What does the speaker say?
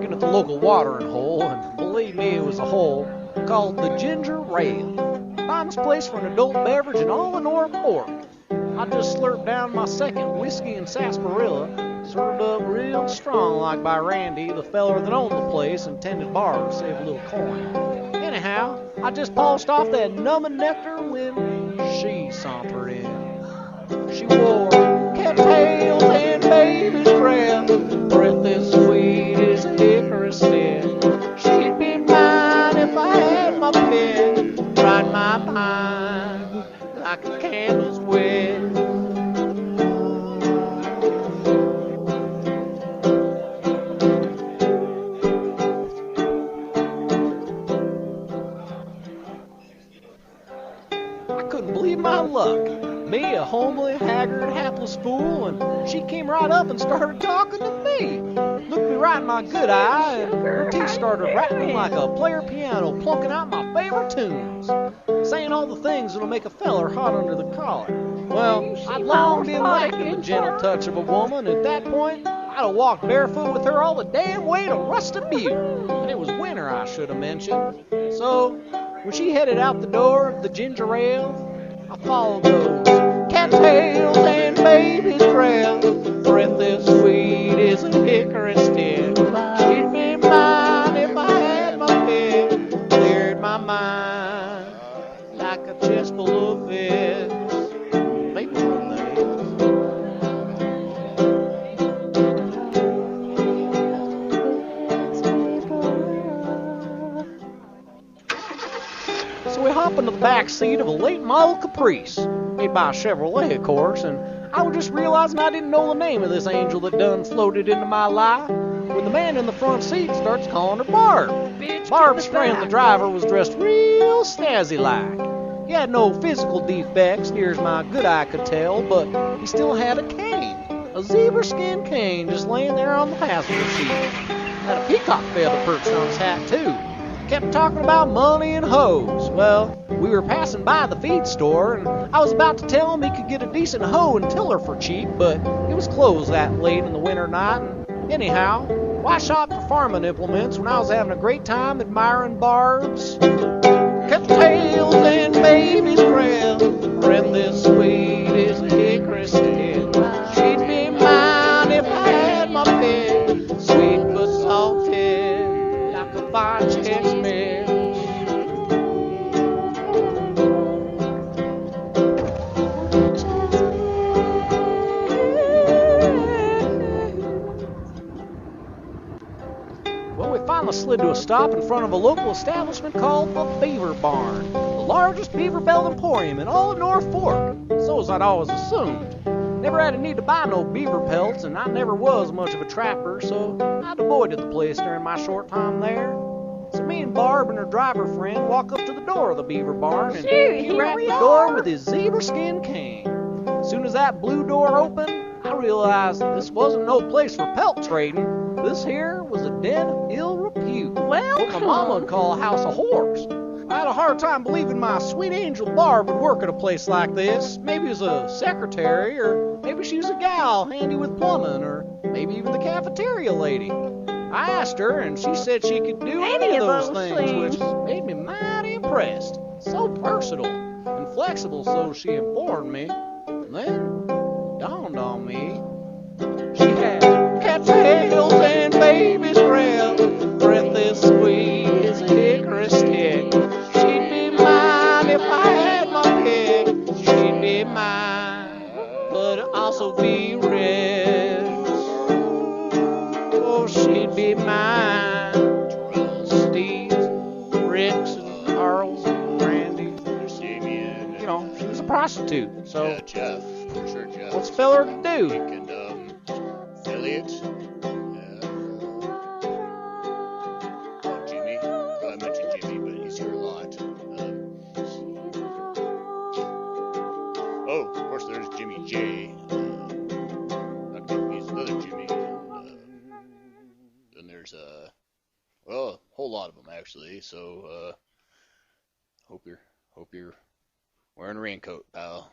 drinking at the local watering hole, and believe me, it was a hole, called the Ginger Ale. Finest place for an adult beverage in all of North Fork. I just slurped down my second whiskey and sarsaparilla, served up real strong like by Randy, the feller that owned the place and tended bar to save a little coin. Anyhow, I just polished off that numbing nectar when she sauntered in. She wore cattails and baby's breath, breath as sweet as a hickory stem. She'd be mine if I had my pen, write my mind like a candle's wick. I couldn't believe my luck. Me, a homely, haggard, hapless fool, and she came right up and started talking to me. Looked me right in my good eye, and her teeth started rattling like a player piano, plunking out my favorite tunes, saying all the things that'll make a feller hot under the collar. Well, I'd long been lacking the gentle touch of a woman. At that point, I'd have walked barefoot with her all the damn way to Rusted Butte. And it was winter, I should have mentioned. So, when she headed out the door of the ginger ale, I followed those cattails and baby's breath, breath as sweet as a hickory stick. She'd be mine if I had my pick, cleared my mind like a chest full of fish. Maybe one day. So we hop into the back seat of a late model Caprice, made by a Chevrolet, of course, and I was just realizing I didn't know the name of this angel that done floated into my life when the man in the front seat starts calling her Barb. Barb's friend, the driver, was dressed real snazzy-like. He had no physical defects, near as my good eye could tell, but he still had a cane, a zebra skin cane, just laying there on the passenger seat. Had a peacock feather perched on his hat, too. Kept talking about money and hoes. Well, we were passing by the feed store, and I was about to tell him he could get a decent hoe and tiller for cheap, but it was closed that late in the winter night, and anyhow, why shop for farming implements when I was having a great time admiring Barb's cattails and baby's breath, breath as sweet as a hickory stick. She'd be mine if I had my pick, sweet but salty like a fine Chex Mix. Well, we finally slid to a stop in front of a local establishment called the Beaver Barn, the largest beaver belt emporium in all of North Fork, so as I'd always assumed. Never had a need to buy no beaver pelts, and I never was much of a trapper, so I'd avoided the place during my short time there. So me and Barb and her driver friend walk up to the door of the Beaver Barn, and he rapped the door with his zebra skin cane. As soon as that blue door opened, I realized this wasn't no place for pelt trading. This here was a den of ill repute. What my mama would call a house of whores. I had a hard time believing my sweet angel Barb would work at a place like this. Maybe as a secretary, or maybe she was a gal handy with plumbing, or maybe even the cafeteria lady. I asked her, and she said she could do any of those things, which made me mighty impressed. So versatile and flexible, so she informed me. And then it dawned on me, she had cattails and baby's breath, breath as sweet as a hickory stick. She'd be mine if I had my pick. She'd be mine, but also be rich. Oh, she'd be mine. Steve, Ricks, and Carl's, and Randy. You know, she was a prostitute, so Yeah, Jeff. Sure, Jeff. what's a feller to do? And, Elliot. Jimmy. Well, I mentioned Jimmy, but he's here a lot. Oh, of course, there's Jimmy J. He's another Jimmy. Then there's, well, a whole lot of them, actually. So, hope you're wearing a raincoat, pal.